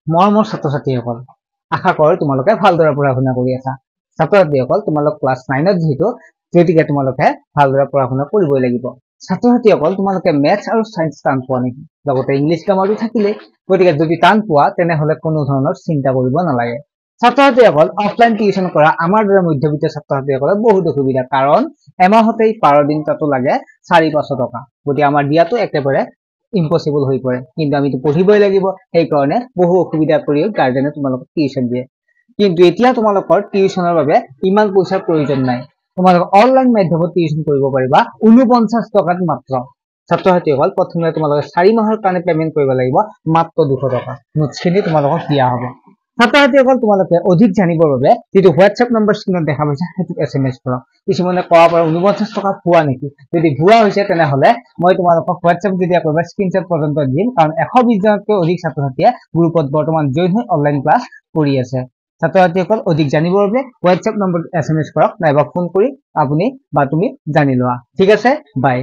মৰমৰ ছাত্ৰ-ছাত্ৰীসকল, আশা কৰোঁ তোমালোকে ভালদৰে পঢ়া শুনা কৰি আছা। ছাত্ৰ-ছাত্ৰীসকল, তোমালোক ক্লাছ 9ত গতিকে তোমালোকে ভালদৰে পঢ়া শুনা কৰিবই লাগিব। ছাত্ৰ-ছাত্ৰীসকল, তোমালোকে মেথছ আৰু সায়েন্স টান পোৱা নেকি? লগতে ইংলিছ গ্ৰামাৰটো থাকিলে, গতিকে যদি টান পোৱা তেনেহলে কোনো ধৰণৰ চিন্তা কৰিব নালাগে। ছাত্ৰ-ছাত্ৰীসকল, অফলাইন টিউচন কৰা আমাৰ দৰে মধ্যবিত্ত ছাত্ৰ-ছাত্ৰীসকলৰ বহুত অসুবিধা, কাৰণ এমাহতেই 12 দিন তাতো লাগে 400-500 টকা। গতিকে আমাৰ দিয়াটো একেবাৰে ইম্পসিবল হৈ পৰে, কিন্তু আমিতো পঢ়িবই লাগিব, সেই কাৰণে বহু অসুবিধা পৰিও গাৰ্জেনে তোমালোকক টিউচন দিয়ে। কিন্তু এতিয়া তোমালোকৰ টিউচনৰ বাবে ইমান পইচাৰ প্ৰয়োজন নাই। তোমালোক অনলাইন মাধ্যমত টিউচন কৰিব পাৰিবা 49 টকাত মাত্ৰ। ছাত্ৰ-ছাত্ৰীসকল, প্ৰথমে তোমালোকে 4 মাহৰ কাৰণে পেমেন্ট কৰিব লাগিব মাত্ৰ 200 টকা। নোটছখিনি তোমালোকক দিয়া হ'ব। ছাত্ৰ-ছাত্ৰীসকল, তোমালোকে অধিক জানিবৰ বাবে যিটো হোৱাটছএপ নম্বৰ স্ক্ৰীনত দেখা পাইছা সেইটোত SMS কৰক। কিছুমানে ক'ব পাৰে 49 টকা ভুৱা নেকি? যদি ভুৱা হৈছে তেনেহলে মই তোমালোকক হোৱাটছএপ যেতিয়া কৰিবা স্ক্ৰীনশ্বট পৰ্যন্ত দিম, কাৰণ 120 জনতকৈ অধিক ছাত্ৰ-ছাত্ৰীয়ে গ্ৰুপত বৰ্তমান জইন হৈ অনলাইন ক্লাছ কৰি আছে। ছাত্ৰ-ছাত্ৰীসকল, অধিক জানিবৰ বাবে হোৱাটছএপ নম্বৰত SMS কৰক, নাইবা ফোন কৰি আপুনি বা তুমি জানি লোৱা। ঠিক আছে, বাই।